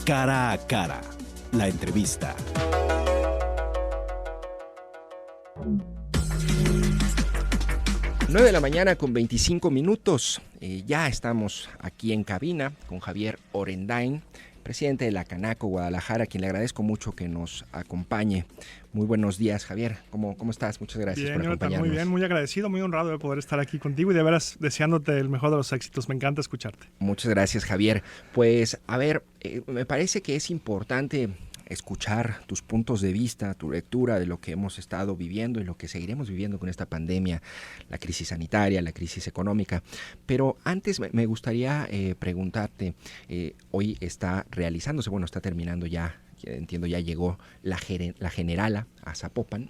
Cara a Cara, la entrevista. Nueve de la mañana con 25 minutos. Ya estamos aquí en cabina con Javier Orendain, presidente de la Canaco Guadalajara, a quien le agradezco mucho que nos acompañe. Muy buenos días, Javier. ¿Cómo estás? Muchas gracias por acompañarnos. Muy bien, muy agradecido, muy honrado de poder estar aquí contigo y de veras deseándote el mejor de los éxitos. Me encanta escucharte. Muchas gracias, Javier. Pues, a ver, me parece que es importante escuchar tus puntos de vista, tu lectura de lo que hemos estado viviendo y lo que seguiremos viviendo con esta pandemia, la crisis sanitaria, la crisis económica. Pero antes me gustaría preguntarte, hoy está realizándose, está terminando ya, entiendo ya llegó la Generala a Zapopan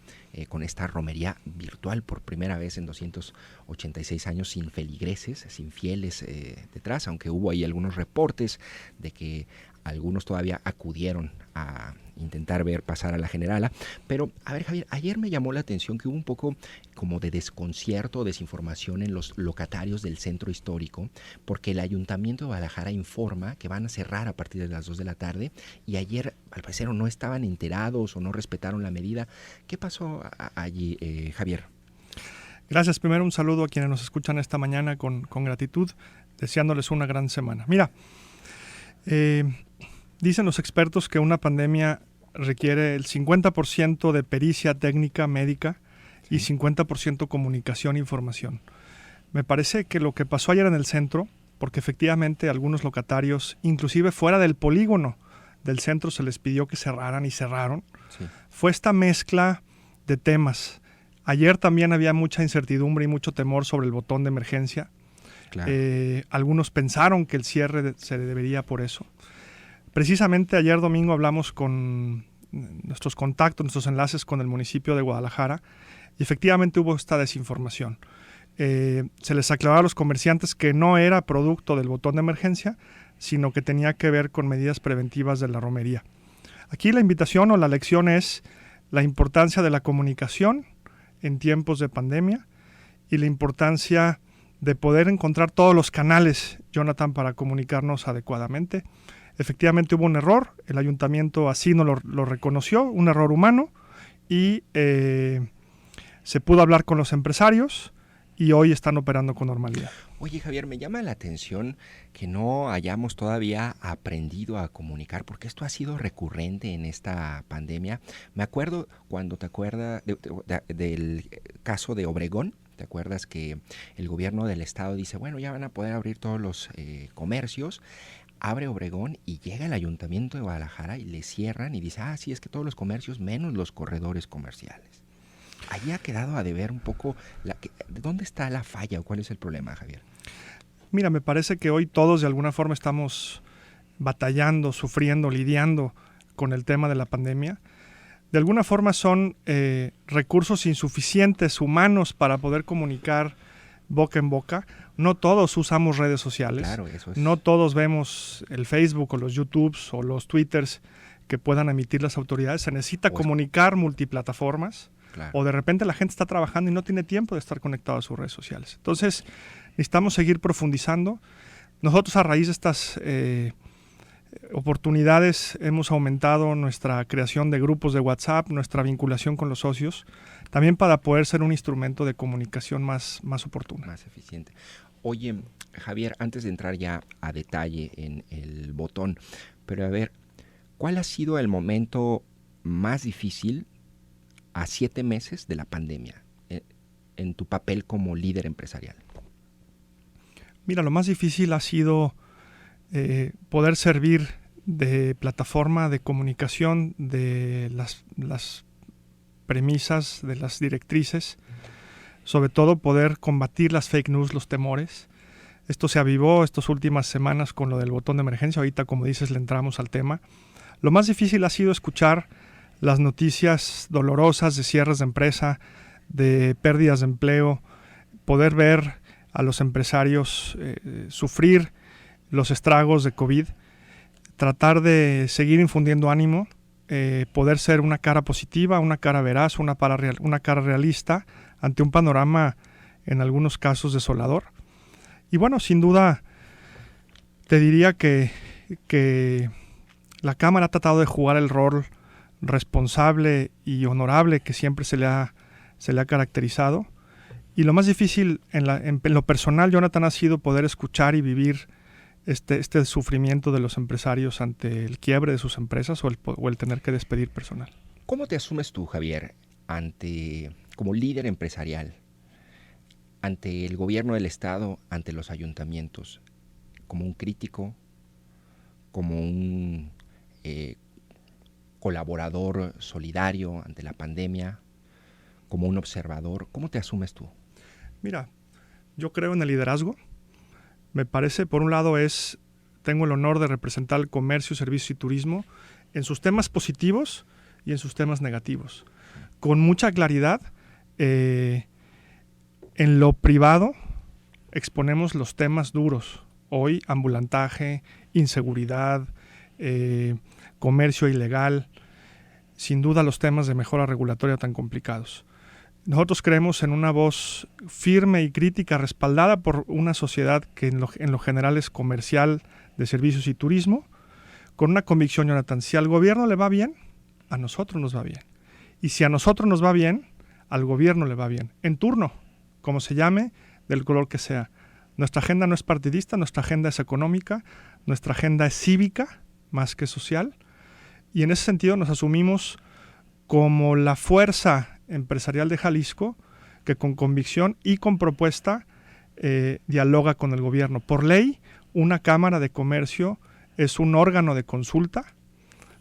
con esta romería virtual por primera vez en 286 años, sin feligreses, sin fieles detrás, aunque hubo ahí algunos reportes de que algunos todavía acudieron a intentar ver pasar a la Generala. Pero, a ver, Javier, ayer me llamó la atención que hubo un poco como de desconcierto o desinformación en los locatarios del centro histórico, porque el Ayuntamiento de Guadalajara informa que van a cerrar a partir de las 2 de la tarde y ayer, al parecer, no estaban enterados o no respetaron la medida. ¿Qué pasó allí, Javier? Gracias. Primero, un saludo a quienes nos escuchan esta mañana con gratitud, deseándoles una gran semana. Mira, dicen los expertos que una pandemia requiere el 50% de pericia técnica médica y 50% comunicación e información. Me parece que lo que pasó ayer en el centro, porque efectivamente algunos locatarios, inclusive fuera del polígono del centro, se les pidió que cerraran y cerraron, fue esta mezcla de temas. Ayer también había mucha incertidumbre y mucho temor sobre el botón de emergencia. Claro. Algunos pensaron que el cierre se debería por eso. Precisamente ayer domingo hablamos con nuestros contactos, nuestros enlaces con el municipio de Guadalajara y efectivamente hubo esta desinformación. Se les aclaró a los comerciantes que no era producto del botón de emergencia, sino que tenía que ver con medidas preventivas de la romería. Aquí la invitación o la lección es la importancia de la comunicación en tiempos de pandemia y la importancia de poder encontrar todos los canales, Jonathan, para comunicarnos adecuadamente. Efectivamente hubo un error, el ayuntamiento así no lo reconoció, un error humano, y se pudo hablar con los empresarios y hoy están operando con normalidad. Oye, Javier, me llama la atención que no hayamos todavía aprendido a comunicar, porque esto ha sido recurrente en esta pandemia. Me acuerdo cuando te acuerdas del caso de Obregón. ¿Te acuerdas que el gobierno del estado dice, bueno, ya van a poder abrir todos los comercios? Abre Obregón y llega el ayuntamiento de Guadalajara y le cierran y dice, sí, es que todos los comercios menos los corredores comerciales. Allí ha quedado a deber un poco, ¿dónde está la falla o cuál es el problema, Javier? Mira, me parece que hoy todos de alguna forma estamos batallando, sufriendo, lidiando con el tema de la pandemia. De alguna forma son recursos insuficientes humanos para poder comunicar boca en boca. No todos usamos redes sociales. Claro, eso es. No todos vemos el Facebook o los YouTubes o los Twitters que puedan emitir las autoridades. Se necesita comunicar multiplataformas. Claro. O de repente la gente está trabajando y no tiene tiempo de estar conectado a sus redes sociales. Entonces, necesitamos seguir profundizando. Nosotros, a raíz de estas oportunidades, hemos aumentado nuestra creación de grupos de WhatsApp, nuestra vinculación con los socios, también para poder ser un instrumento de comunicación más oportuno. Más eficiente. Oye, Javier, antes de entrar ya a detalle en el botón, pero a ver, ¿cuál ha sido el momento más difícil a 7 meses de la pandemia en tu papel como líder empresarial? Mira, lo más difícil ha sido poder servir de plataforma de comunicación de las premisas, de las directrices, sobre todo poder combatir las fake news, los temores. Esto se avivó estas últimas semanas con lo del botón de emergencia. Ahorita, como dices, le entramos al tema. Lo más difícil ha sido escuchar las noticias dolorosas de cierres de empresa, de pérdidas de empleo, poder ver a los empresarios sufrir los estragos de COVID, tratar de seguir infundiendo ánimo, poder ser una cara positiva, una cara veraz, una cara realista ante un panorama en algunos casos desolador. Y bueno, sin duda te diría que La Cámara ha tratado de jugar el rol responsable y honorable que siempre se le ha caracterizado. Y lo más difícil en lo personal, Jonathan, ha sido poder escuchar y vivir este sufrimiento de los empresarios ante el quiebre de sus empresas o el tener que despedir personal. ¿Cómo te asumes tú, Javier, como líder empresarial, ante el gobierno del Estado, ante los ayuntamientos, como un crítico, como un colaborador solidario ante la pandemia, como un observador? ¿Cómo te asumes tú? Mira, yo creo en el liderazgo. Me parece, por un lado, tengo el honor de representar el comercio, servicios y turismo en sus temas positivos y en sus temas negativos. Con mucha claridad, en lo privado exponemos los temas duros. Hoy, ambulantaje, inseguridad, comercio ilegal, sin duda los temas de mejora regulatoria tan complicados. Nosotros creemos en una voz firme y crítica respaldada por una sociedad que en lo general es comercial, de servicios y turismo, con una convicción, Jonathan: si al gobierno le va bien, a nosotros nos va bien. Y si a nosotros nos va bien, al gobierno le va bien. En turno, como se llame, del color que sea. Nuestra agenda no es partidista, nuestra agenda es económica, nuestra agenda es cívica, más que social. Y en ese sentido nos asumimos como la fuerza empresarial de Jalisco, que con convicción y con propuesta dialoga con el gobierno. Por ley, una Cámara de Comercio es un órgano de consulta,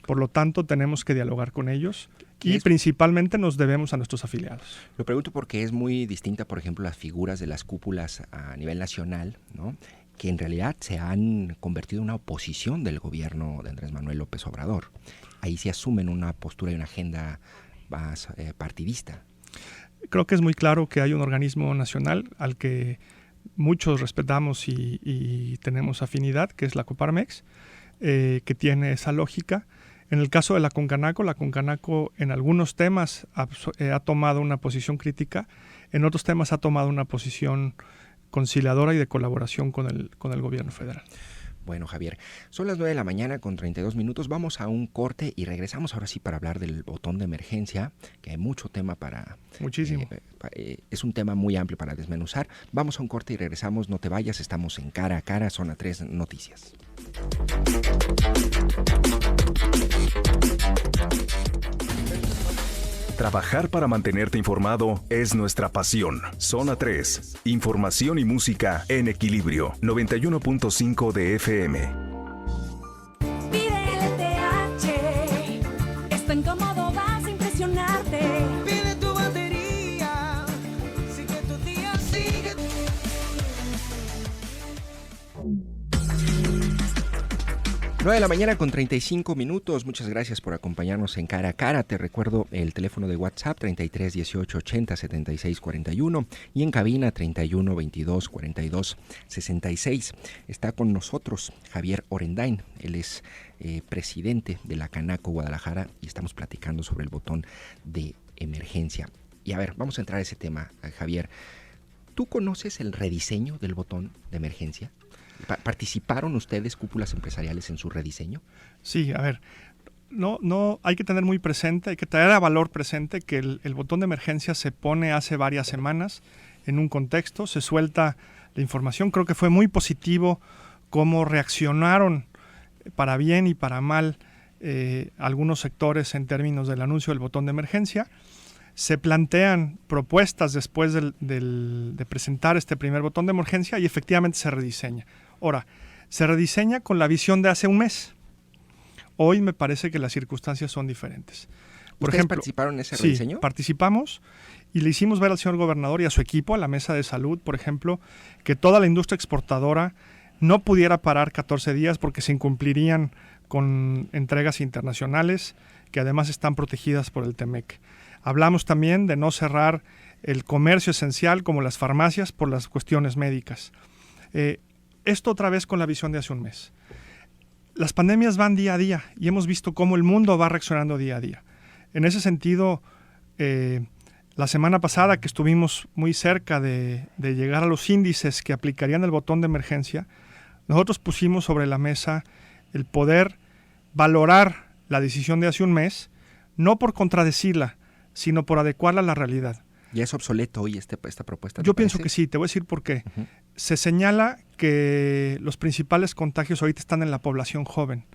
por lo tanto tenemos que dialogar con ellos y principalmente nos debemos a nuestros afiliados. Lo pregunto porque es muy distinta, por ejemplo, las figuras de las cúpulas a nivel nacional, ¿no?, que en realidad se han convertido en una oposición del gobierno de Andrés Manuel López Obrador. Ahí se asumen una postura y una agenda más partidista. Creo que es muy claro que hay un organismo nacional al que muchos respetamos y tenemos afinidad, que es la Coparmex, que tiene esa lógica. En el caso de la Concanaco en algunos temas ha tomado una posición crítica, en otros temas ha tomado una posición conciliadora y de colaboración con el gobierno federal. Bueno, Javier, son las 9 de la mañana con 32 minutos. Vamos a un corte y regresamos ahora sí para hablar del botón de emergencia, que hay mucho tema para... Muchísimo. Es un tema muy amplio para desmenuzar. Vamos a un corte y regresamos. No te vayas, estamos en Cara a Cara, Zona 3 Noticias. Trabajar para mantenerte informado es nuestra pasión. Zona 3. Información y música en equilibrio. 91.5 de FM. Pide LTH. Es tan cómodo, vas a impresionarte. Pide tu batería. Sigue tu día, sigue. 9 de la mañana con 35 minutos. Muchas gracias por acompañarnos en Cara a Cara. Te recuerdo el teléfono de WhatsApp 33 18 80 76 41 y en cabina 31 22 42 66. Está con nosotros Javier Orendain. Él es presidente de la Canaco Guadalajara y estamos platicando sobre el botón de emergencia. Y a ver, vamos a entrar a ese tema, Javier. ¿Tú conoces el rediseño del botón de emergencia? ¿Participaron ustedes, cúpulas empresariales, en su rediseño? Sí, a ver, no hay que tener muy presente, hay que traer a valor presente que el botón de emergencia se pone hace varias semanas en un contexto, se suelta la información. Creo que fue muy positivo cómo reaccionaron para bien y para mal algunos sectores en términos del anuncio del botón de emergencia. Se plantean propuestas después de presentar este primer botón de emergencia y efectivamente se rediseña. Ahora, se rediseña con la visión de hace un mes. Hoy me parece que las circunstancias son diferentes. Por ejemplo, ¿participaron en ese rediseño? Sí, participamos y le hicimos ver al señor gobernador y a su equipo, a la mesa de salud, por ejemplo, que toda la industria exportadora no pudiera parar 14 días porque se incumplirían con entregas internacionales que además están protegidas por el TEMEC. Hablamos también de no cerrar el comercio esencial como las farmacias por las cuestiones médicas. Esto otra vez con la visión de hace un mes. Las pandemias van día a día y hemos visto cómo el mundo va reaccionando día a día. En ese sentido, la semana pasada que estuvimos muy cerca de llegar a los índices que aplicarían el botón de emergencia, nosotros pusimos sobre la mesa el poder valorar la decisión de hace un mes, no por contradecirla, sino por adecuarla a la realidad. ¿Ya es obsoleto hoy esta propuesta? Yo pienso que sí, te voy a decir por qué. Uh-huh. Se señala que los principales contagios ahorita están en la población joven.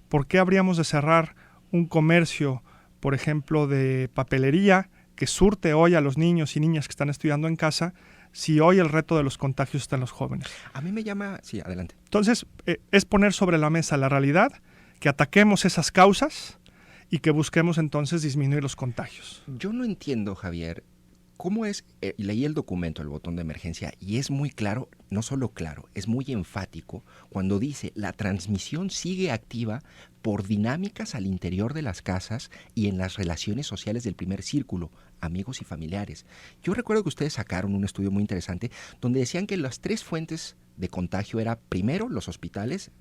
¿Por qué habríamos de cerrar un comercio, por ejemplo, de papelería que surte hoy a los niños y niñas que están estudiando en casa, si hoy el reto de los contagios está en los jóvenes? A mí me llama... Sí, adelante. Entonces, es poner sobre la mesa la realidad, que ataquemos esas causas y que busquemos entonces disminuir los contagios. Yo no entiendo, Javier, cómo es... leí el documento, el botón de emergencia, y es muy claro, no solo claro, es muy enfático cuando dice la transmisión sigue activa por dinámicas al interior de las casas y en las relaciones sociales del primer círculo, amigos y familiares. Yo recuerdo que ustedes sacaron un estudio muy interesante donde decían que las 3 fuentes de contagio era primero los hospitales,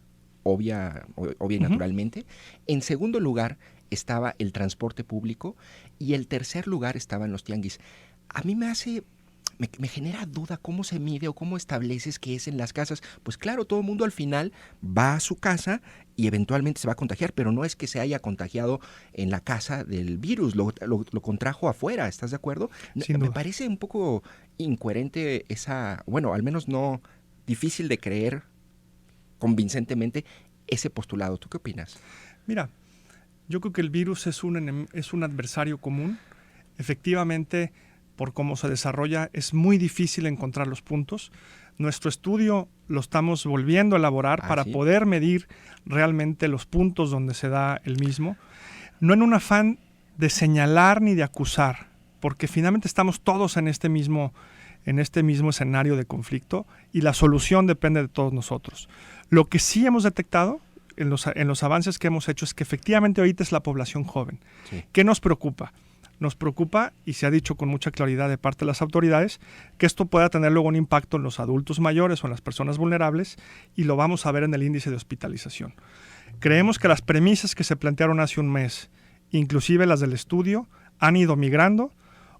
obvia y naturalmente. En segundo lugar estaba el transporte público y el tercer lugar estaban los tianguis. A mí me genera duda cómo se mide o cómo estableces que es en las casas. Pues claro, todo el mundo al final va a su casa y eventualmente se va a contagiar, pero no es que se haya contagiado en la casa del virus, lo contrajo afuera, ¿estás de acuerdo? Me parece un poco incoherente al menos no difícil de creer convincentemente ese postulado. ¿Tú qué opinas? Mira, yo creo que el virus es un adversario común. Efectivamente, por cómo se desarrolla, es muy difícil encontrar los puntos. Nuestro estudio lo estamos volviendo a elaborar para poder medir realmente los puntos donde se da el mismo. No en un afán de señalar ni de acusar, porque finalmente estamos todos en este mismo escenario de conflicto y la solución depende de todos nosotros. Lo que sí hemos detectado en los avances que hemos hecho es que efectivamente ahorita es la población joven. Sí. ¿Qué nos preocupa? Nos preocupa, y se ha dicho con mucha claridad de parte de las autoridades, que esto pueda tener luego un impacto en los adultos mayores o en las personas vulnerables, y lo vamos a ver en el índice de hospitalización. Creemos que las premisas que se plantearon hace un mes, inclusive las del estudio, han ido migrando.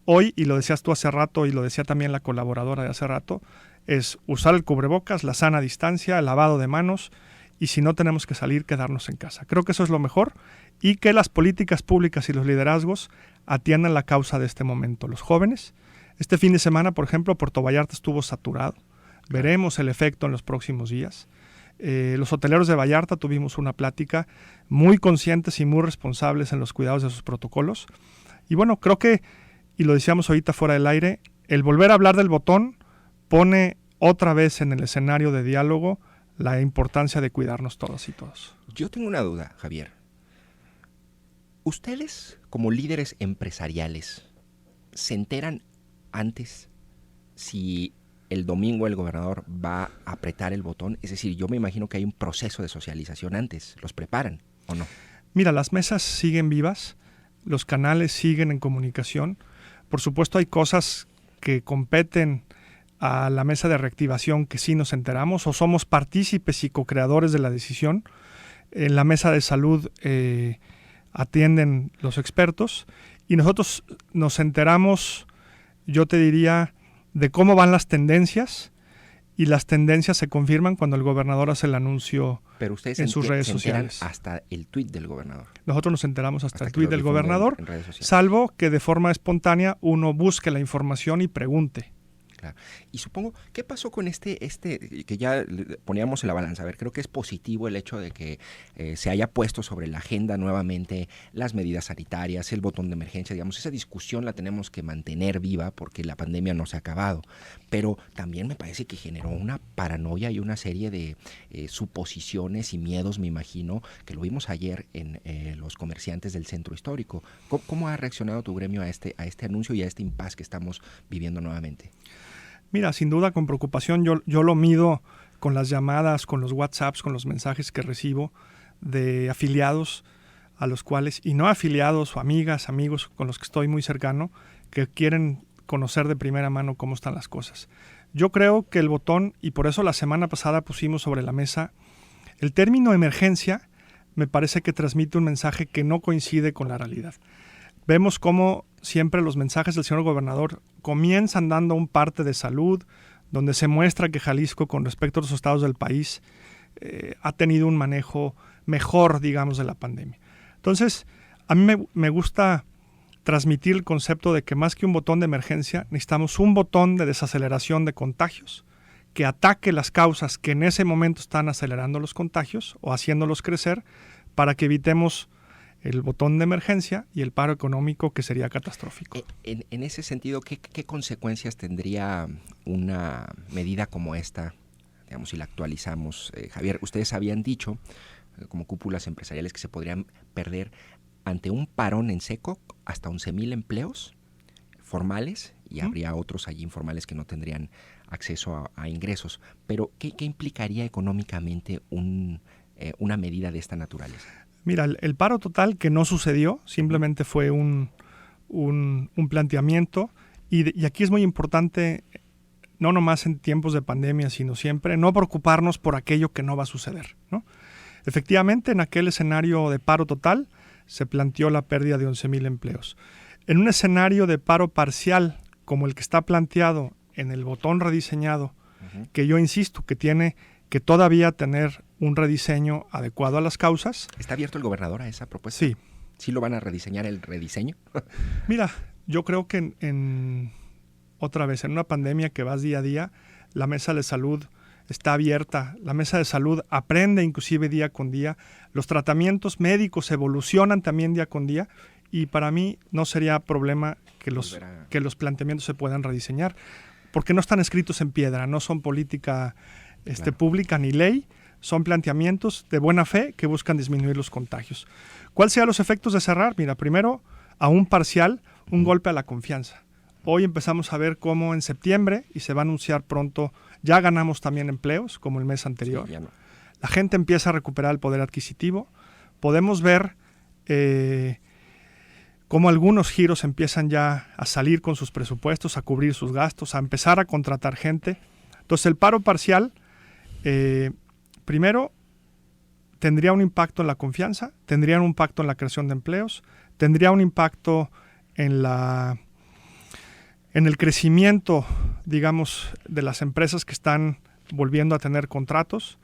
Hoy, y lo decías tú hace rato, y lo decía también la colaboradora de hace rato, es usar el cubrebocas, la sana distancia, el lavado de manos, y si no tenemos que salir, quedarnos en casa. Creo que eso es lo mejor, y que las políticas públicas y los liderazgos atiendan la causa de este momento. Los jóvenes, este fin de semana, por ejemplo, Puerto Vallarta estuvo saturado. Veremos el efecto en los próximos días. Los hoteleros de Vallarta tuvimos una plática muy conscientes y muy responsables en los cuidados de sus protocolos. Y bueno, creo que, y lo decíamos ahorita fuera del aire, el volver a hablar del botón pone otra vez en el escenario de diálogo la importancia de cuidarnos todos y todos. Yo tengo una duda, Javier. ¿Ustedes, como líderes empresariales, se enteran antes si el domingo el gobernador va a apretar el botón? Es decir, yo me imagino que hay un proceso de socialización antes. ¿Los preparan o no? Mira, las mesas siguen vivas, los canales siguen en comunicación. Por supuesto, hay cosas que competen a la mesa de reactivación que sí nos enteramos o somos partícipes y co-creadores de la decisión. En la mesa de salud atienden los expertos y nosotros nos enteramos, yo te diría, de cómo van las tendencias, y las tendencias se confirman cuando el gobernador hace el anuncio. Pero ustedes en sus redes sociales. Hasta el tuit del gobernador. Nosotros nos enteramos hasta el tuit del gobernador, salvo que de forma espontánea uno busque la información y pregunte. Claro. Y supongo, ¿qué pasó con este que ya poníamos en la balanza? A ver, creo que es positivo el hecho de que se haya puesto sobre la agenda nuevamente las medidas sanitarias, el botón de emergencia, digamos, esa discusión la tenemos que mantener viva porque la pandemia no se ha acabado. Pero también me parece que generó una paranoia y una serie de suposiciones y miedos, me imagino, que lo vimos ayer en los comerciantes del centro histórico. ¿Cómo ha reaccionado tu gremio a este anuncio y a este impasse que estamos viviendo nuevamente? Mira, sin duda con preocupación, yo lo mido con las llamadas, con los WhatsApps, con los mensajes que recibo de afiliados a los cuales, y no afiliados o amigas, amigos con los que estoy muy cercano, que quieren conocer de primera mano cómo están las cosas. Yo creo que el botón, y por eso la semana pasada pusimos sobre la mesa, el término emergencia me parece que transmite un mensaje que no coincide con la realidad. Vemos cómo siempre los mensajes del señor gobernador comienzan dando un parte de salud, donde se muestra que Jalisco, con respecto a los estados del país, ha tenido un manejo mejor, digamos, de la pandemia. Entonces, a mí me gusta transmitir el concepto de que más que un botón de emergencia, necesitamos un botón de desaceleración de contagios que ataque las causas que en ese momento están acelerando los contagios o haciéndolos crecer, para que evitemos el botón de emergencia y el paro económico, que sería catastrófico. En ese sentido, ¿qué consecuencias tendría una medida como esta, digamos, si la actualizamos? Javier, ustedes habían dicho, como cúpulas empresariales, que se podrían perder ante un parón en seco hasta 11,000 empleos formales, y habría otros allí informales que no tendrían acceso a ingresos. Pero, ¿qué implicaría económicamente una medida de esta naturaleza? Mira, el paro total, que no sucedió, simplemente fue un planteamiento, y aquí es muy importante, no nomás en tiempos de pandemia, sino siempre, no preocuparnos por aquello que no va a suceder, ¿no? Efectivamente, en aquel escenario de paro total se planteó la pérdida de 11,000 empleos. En un escenario de paro parcial, como el que está planteado en el botón rediseñado, que yo insisto que tiene que todavía tener un rediseño adecuado a las causas. ¿Está abierto el gobernador a esa propuesta? Sí. ¿Sí lo van a rediseñar el rediseño? Mira, yo creo que otra vez, en una pandemia que vas día a día, la mesa de salud está abierta, la mesa de salud aprende inclusive día con día, los tratamientos médicos evolucionan también día con día, y para mí no sería problema que los planteamientos se puedan rediseñar, porque no están escritos en piedra, no son política pública ni ley, son planteamientos de buena fe que buscan disminuir los contagios. ¿Cuáles sean los efectos de cerrar? Mira, primero, aún parcial, un golpe a la confianza. Hoy empezamos a ver cómo en septiembre, y se va a anunciar pronto, ya ganamos también empleos, como el mes anterior. Sí, ya no. La gente empieza a recuperar el poder adquisitivo. Podemos ver cómo algunos giros empiezan ya a salir con sus presupuestos, a cubrir sus gastos, a empezar a contratar gente. Entonces, el paro parcial, primero, tendría un impacto en la confianza, tendría un impacto en la creación de empleos, tendría un impacto en el crecimiento, digamos, de las empresas que están volviendo a tener contratos.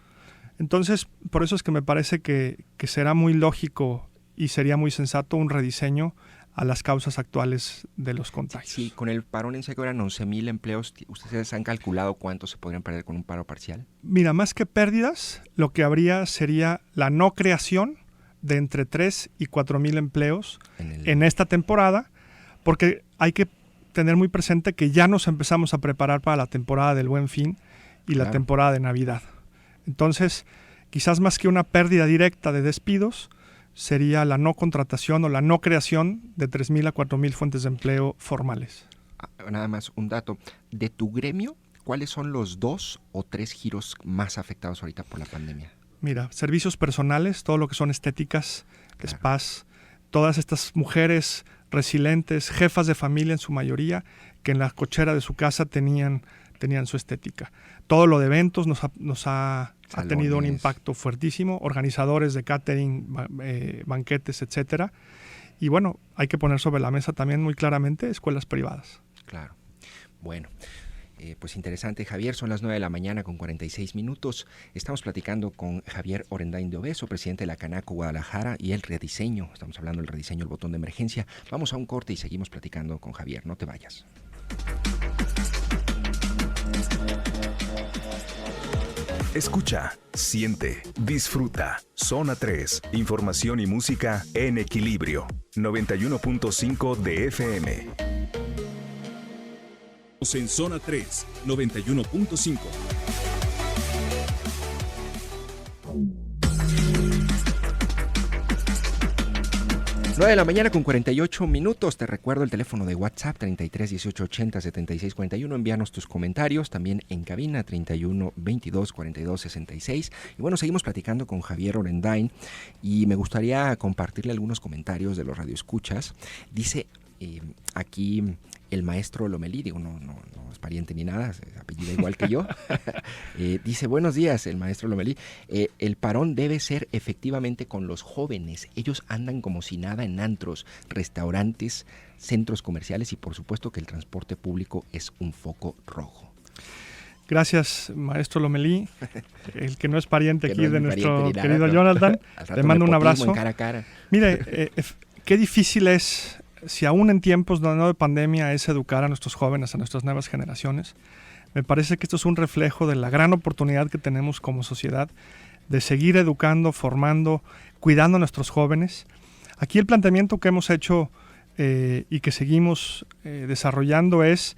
Entonces, por eso es que me parece que será muy lógico y sería muy sensato un rediseño a las causas actuales de los contagios. Sí, con el parón en seco eran 11,000 empleos. ¿Ustedes han calculado cuántos se podrían perder con un paro parcial? Mira, más que pérdidas, lo que habría sería la no creación de entre 3 y 4,000 empleos en esta temporada, porque hay que tener muy presente que ya nos empezamos a preparar para la temporada del Buen Fin y la temporada de Navidad. Entonces, quizás más que una pérdida directa de despidos, sería la no contratación o la no creación de 3,000 a 4,000 fuentes de empleo formales. Nada más un dato. De tu gremio, ¿cuáles son los 2 o 3 giros más afectados ahorita por la pandemia? Mira, servicios personales, todo lo que son estéticas, spas, todas estas mujeres resilientes, jefas de familia en su mayoría, que en la cochera de su casa tenían su estética. Todo lo de eventos nos ha tenido un impacto fuertísimo, organizadores de catering, banquetes, etcétera. Y bueno, hay que poner sobre la mesa también muy claramente escuelas privadas. Claro. Bueno, pues interesante, Javier. Son las 9 de la mañana con 46 minutos. Estamos platicando con Javier Orendain de Obeso, presidente de la Canaco Guadalajara, y el rediseño. Estamos hablando del rediseño del botón de emergencia. Vamos a un corte y seguimos platicando con Javier. No te vayas. Escucha, siente, disfruta. Zona 3, información y música en equilibrio. 91.5 de FM. En Zona 3, 91.5. 9 de la mañana con 48 minutos. Te recuerdo el teléfono de WhatsApp 33 18 80 76 41. Envíanos tus comentarios también en cabina 31 22 42 66. Y bueno, seguimos platicando con Javier Orendain y me gustaría compartirle algunos comentarios de los radioescuchas. Dice aquí el maestro Lomelí, digo, no es pariente ni nada, se apellida igual que yo. Dice, buenos días, el maestro Lomelí. El parón debe ser efectivamente con los jóvenes. Ellos andan como si nada en antros, restaurantes, centros comerciales y por supuesto que el transporte público es un foco rojo. Gracias, maestro Lomelí, el que no es pariente Que aquí no es de mi nuestro pariente, querido Linares, Jonathan. Al rato Le mando un nepotismo abrazo. en cara a cara. Mire, qué difícil es, si aún en tiempos no de pandemia, es educar a nuestros jóvenes, a nuestras nuevas generaciones. Me parece que esto es un reflejo de la gran oportunidad que tenemos como sociedad de seguir educando, formando, cuidando a nuestros jóvenes. Aquí el planteamiento que hemos hecho y que seguimos desarrollando es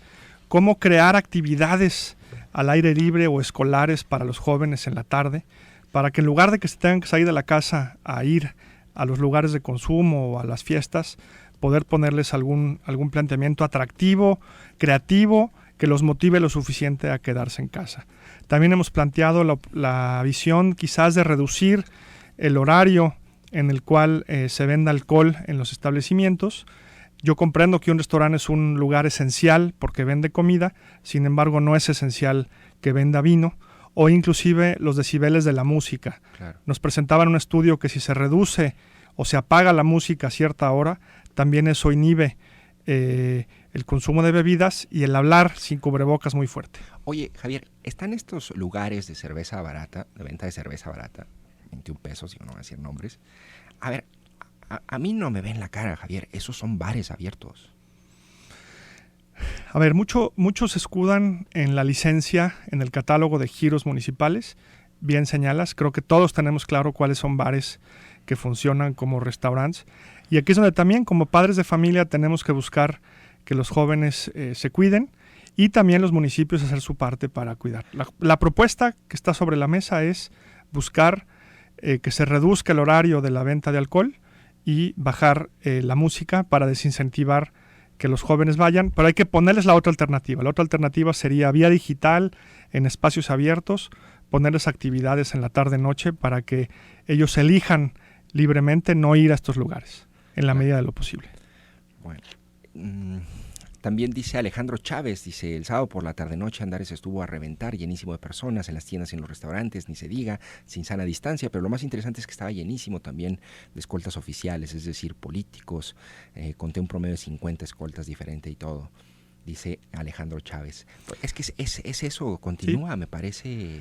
cómo crear actividades al aire libre o escolares para los jóvenes en la tarde, para que en lugar de que se tengan que salir de la casa a ir a los lugares de consumo o a las fiestas, poder ponerles algún planteamiento atractivo, creativo, que los motive lo suficiente a quedarse en casa. También hemos planteado la visión quizás de reducir el horario en el cual se venda alcohol en los establecimientos. Yo comprendo que un restaurante es un lugar esencial porque vende comida, sin embargo no es esencial que venda vino, o inclusive los decibeles de la música. Claro. Nos presentaban un estudio que si se reduce o se apaga la música a cierta hora, también eso inhibe el consumo de bebidas y el hablar sin cubrebocas muy fuerte. Oye, Javier, ¿están estos lugares de cerveza barata, de venta de cerveza barata, 21 pesos, yo no voy a decir nombres? A ver, a mí no me ven la cara, Javier, esos son bares abiertos. A ver, muchos se escudan en la licencia, en el catálogo de giros municipales. Bien señalas, creo que todos tenemos claro cuáles son bares que funcionan como restaurantes. Y aquí es donde también como padres de familia tenemos que buscar que los jóvenes se cuiden y también los municipios hacer su parte para cuidar. La propuesta que está sobre la mesa es buscar que se reduzca el horario de la venta de alcohol y bajar la música para desincentivar que los jóvenes vayan, pero hay que ponerles la otra alternativa. La otra alternativa sería vía digital, en espacios abiertos, ponerles actividades en la tarde-noche para que ellos elijan libremente no ir a estos lugares, en la medida de lo posible. Bueno, también dice Alejandro Chávez, dice, el sábado por la tarde-noche Andares estuvo a reventar, llenísimo de personas, en las tiendas y en los restaurantes, ni se diga, sin sana distancia, pero lo más interesante es que estaba llenísimo también de escoltas oficiales, es decir, políticos, conté un promedio de 50 escoltas diferente y todo, dice Alejandro Chávez. Es que es eso, continúa, sí. Me parece...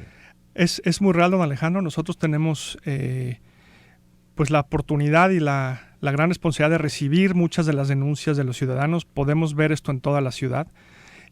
Es muy real, don Alejandro, nosotros tenemos pues la oportunidad y la gran responsabilidad de recibir muchas de las denuncias de los ciudadanos. Podemos ver esto en toda la ciudad.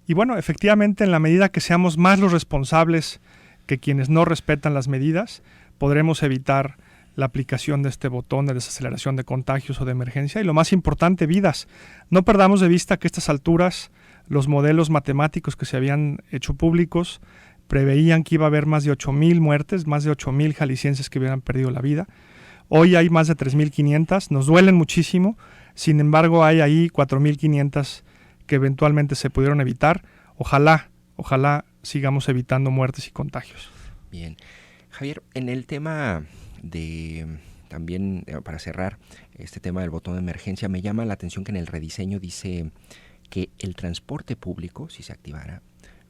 Y bueno, efectivamente, en la medida que seamos más los responsables que quienes no respetan las medidas, podremos evitar la aplicación de este botón de desaceleración de contagios o de emergencia. Y lo más importante, vidas. No perdamos de vista que a estas alturas los modelos matemáticos que se habían hecho públicos preveían que iba a haber más de 8,000 muertes, más de 8,000 jaliscienses que hubieran perdido la vida. Hoy hay más de 3,500, nos duelen muchísimo, sin embargo hay ahí 4,500 que eventualmente se pudieron evitar. Ojalá sigamos evitando muertes y contagios. Bien. Javier, en el tema de, también para cerrar, este tema del botón de emergencia, me llama la atención que en el rediseño dice que el transporte público, si se activara,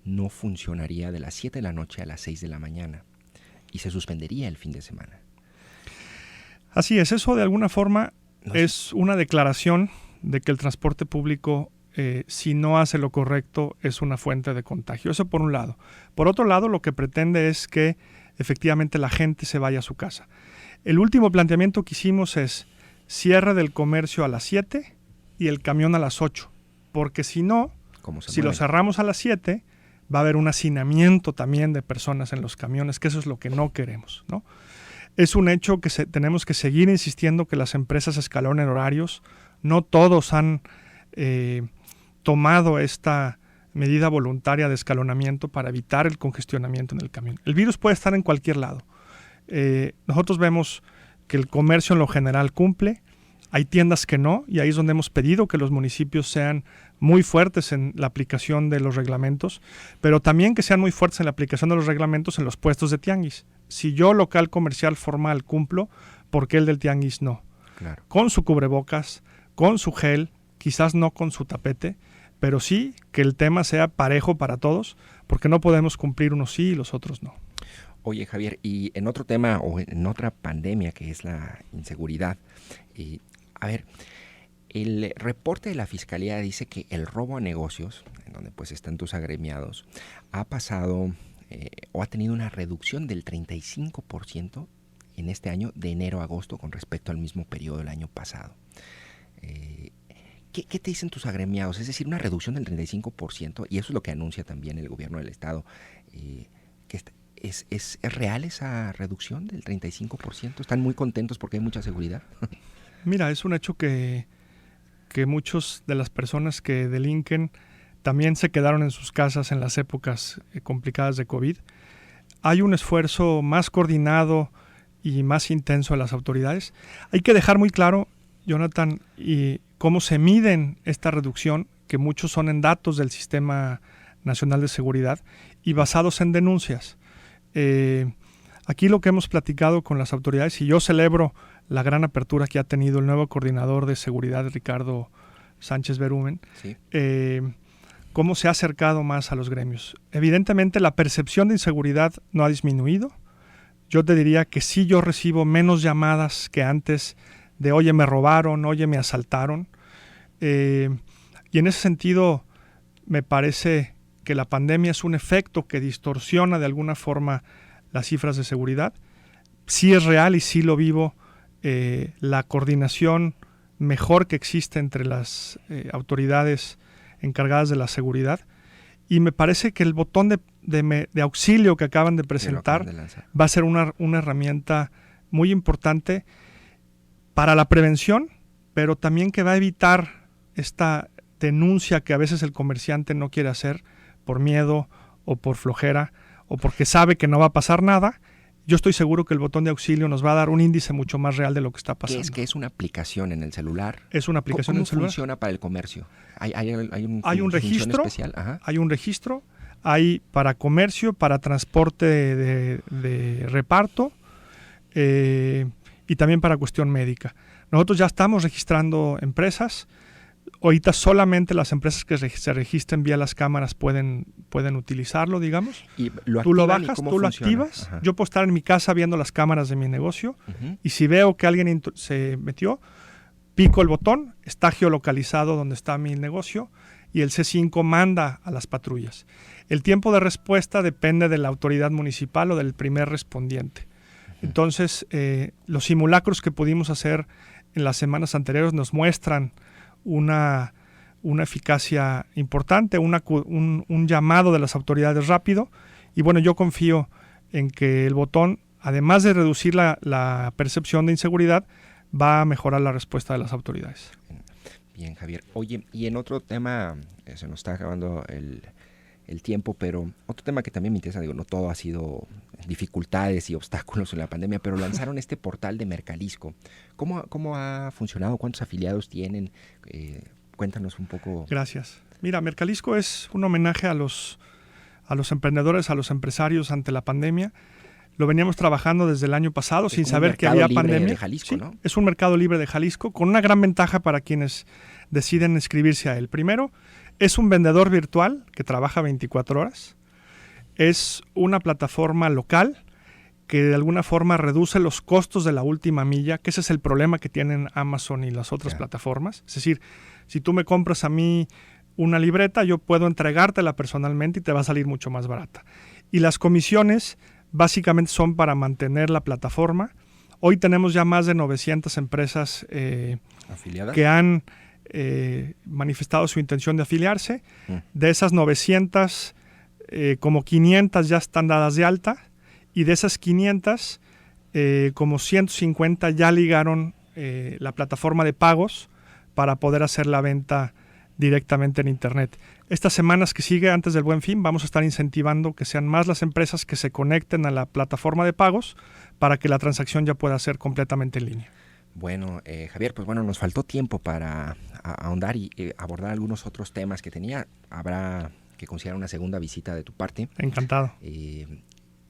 no funcionaría de las 7 de la noche a las 6 de la mañana y se suspendería el fin de semana. Así es, eso de alguna forma es una declaración de que el transporte público, si no hace lo correcto, es una fuente de contagio. Eso por un lado. Por otro lado, lo que pretende es que efectivamente la gente se vaya a su casa. El último planteamiento que hicimos es cierre del comercio a las 7 y el camión a las 8, porque si no, si lo cerramos a las 7, va a haber un hacinamiento también de personas en los camiones, que eso es lo que no queremos, ¿no? Es un hecho que tenemos que seguir insistiendo que las empresas escalonen horarios. No todos han tomado esta medida voluntaria de escalonamiento para evitar el congestionamiento en el camión. El virus puede estar en cualquier lado. Nosotros vemos que el comercio en lo general cumple. Hay tiendas que no, y ahí es donde hemos pedido que los municipios sean muy fuertes en la aplicación de los reglamentos, pero también que sean muy fuertes en la aplicación de los reglamentos en los puestos de tianguis. Si yo, local comercial formal, cumplo, ¿por qué el del tianguis no? Claro. Con su cubrebocas, con su gel, quizás no con su tapete, pero sí que el tema sea parejo para todos, porque no podemos cumplir unos sí y los otros no. Oye, Javier, y en otro tema o en otra pandemia que es la inseguridad, a ver, el reporte de la Fiscalía dice que el robo a negocios, en donde pues están tus agremiados, ha pasado o ha tenido una reducción del 35% en este año de enero a agosto con respecto al mismo periodo del año pasado. ¿Qué te dicen tus agremiados? Es decir, una reducción del 35%, y eso es lo que anuncia también el gobierno del estado. ¿Es real esa reducción del 35%? ¿Están muy contentos porque hay mucha seguridad? Mira, es un hecho que muchos de las personas que delinquen también se quedaron en sus casas en las épocas complicadas de COVID. Hay un esfuerzo más coordinado y más intenso de las autoridades. Hay que dejar muy claro, Jonathan, y cómo se miden esta reducción, que muchos son en datos del Sistema Nacional de Seguridad y basados en denuncias. Aquí lo que hemos platicado con las autoridades, y yo celebro la gran apertura que ha tenido el nuevo coordinador de seguridad, Ricardo Sánchez Berumen, Sí. Cómo se ha acercado más a los gremios. Evidentemente la percepción de inseguridad no ha disminuido. Yo te diría que sí, yo recibo menos llamadas que antes de oye me robaron, oye me asaltaron. Y en ese sentido me parece que la pandemia es un efecto que distorsiona de alguna forma las cifras de seguridad. Sí es real y sí lo vivo, la coordinación mejor que existe entre las autoridades encargadas de la seguridad, y me parece que el botón de auxilio que acaban de presentar va a ser una herramienta muy importante para la prevención, pero también que va a evitar esta denuncia que a veces el comerciante no quiere hacer por miedo o por flojera o porque sabe que no va a pasar nada. Yo estoy seguro que el botón de auxilio nos va a dar un índice mucho más real de lo que está pasando. ¿Qué es una aplicación en el celular? Es una aplicación en el celular. ¿Cómo funciona para el comercio? ¿Hay un registro especial? Ajá. Hay un registro, hay para comercio, para transporte de reparto y también para cuestión médica. Nosotros ya estamos registrando empresas. Ahorita solamente las empresas que se registren vía las cámaras pueden utilizarlo, digamos. ¿Y tú lo bajas, tú lo activas. Ajá. Yo puedo estar en mi casa viendo las cámaras de mi negocio, y si veo que alguien se metió, pico el botón, está geolocalizado donde está mi negocio, y el C5 manda a las patrullas. El tiempo de respuesta depende de la autoridad municipal o del primer respondiente. Entonces, los simulacros que pudimos hacer en las semanas anteriores nos muestran una eficacia importante, un llamado de las autoridades rápido, y bueno, yo confío en que el botón, además de reducir la percepción de inseguridad, va a mejorar la respuesta de las autoridades. Bien, Javier. Oye, y en otro tema, se nos está acabando el tiempo, pero otro tema que también me interesa, no todo ha sido dificultades y obstáculos en la pandemia, pero lanzaron este portal de Mercalisco. ¿Cómo ha funcionado? ¿Cuántos afiliados tienen? Cuéntanos un poco. Gracias. Mira, Mercalisco es un homenaje a los emprendedores, a los empresarios ante la pandemia. Lo veníamos trabajando desde el año pasado sin saber que había pandemia. De Jalisco, sí, ¿no? Es un mercado libre de Jalisco con una gran ventaja para quienes deciden inscribirse a él. Primero, es un vendedor virtual que trabaja 24 horas. Es una plataforma local que de alguna forma reduce los costos de la última milla, que ese es el problema que tienen Amazon y las otras plataformas. Es decir, si tú me compras a mí una libreta, yo puedo entregártela personalmente y te va a salir mucho más barata. Y las comisiones básicamente son para mantener la plataforma. Hoy tenemos ya más de 900 empresas ¿afiliadas? Que han manifestado su intención de afiliarse. De esas 900, como 500 ya están dadas de alta, y de esas 500, como 150 ya ligaron la plataforma de pagos para poder hacer la venta directamente en internet. Estas semanas que sigue antes del Buen Fin vamos a estar incentivando que sean más las empresas que se conecten a la plataforma de pagos para que la transacción ya pueda ser completamente en línea. Bueno, Javier, pues bueno, nos faltó tiempo para ahondar y abordar algunos otros temas que tenía. Habrá que considerar una segunda visita de tu parte. Encantado.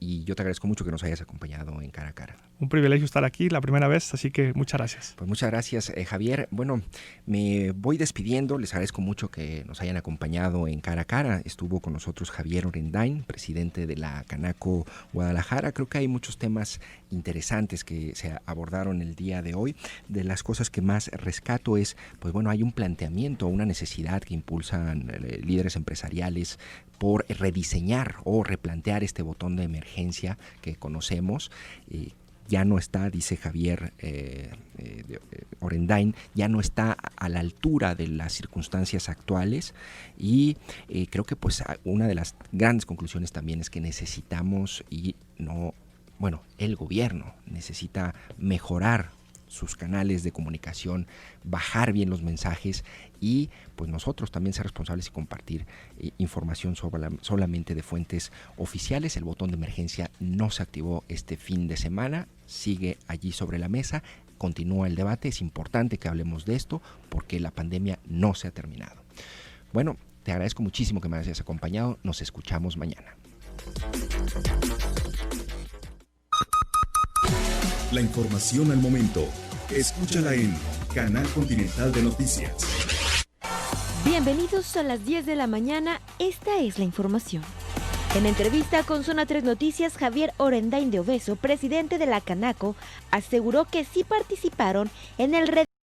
y yo te agradezco mucho que nos hayas acompañado en Cara a Cara. Un privilegio estar aquí la primera vez, así que muchas gracias. Pues muchas gracias, Javier. Bueno, me voy despidiendo. Les agradezco mucho que nos hayan acompañado en Cara a Cara. Estuvo con nosotros Javier Orendain, presidente de la Canaco Guadalajara. Creo que hay muchos temas interesantes que se abordaron el día de hoy. De las cosas que más rescato es, pues bueno, hay un planteamiento, una necesidad que impulsan líderes empresariales por rediseñar o replantear este botón de emergencia que conocemos. Ya no está, dice Javier Orendain, ya no está a la altura de las circunstancias actuales, y creo que pues una de las grandes conclusiones también es que necesitamos el gobierno necesita mejorar sus canales de comunicación, bajar bien los mensajes y pues nosotros también ser responsables y compartir información solamente de fuentes oficiales. El botón de emergencia no se activó este fin de semana, sigue allí sobre la mesa, continúa el debate, es importante que hablemos de esto porque la pandemia no se ha terminado. Bueno, te agradezco muchísimo que me hayas acompañado, nos escuchamos mañana. La información al momento. Escúchala en Canal Continental de Noticias. Bienvenidos a las 10 de la mañana, esta es la información. En entrevista con Zona 3 Noticias, Javier Orendain de Oveso, presidente de la Canaco, aseguró que sí participaron en el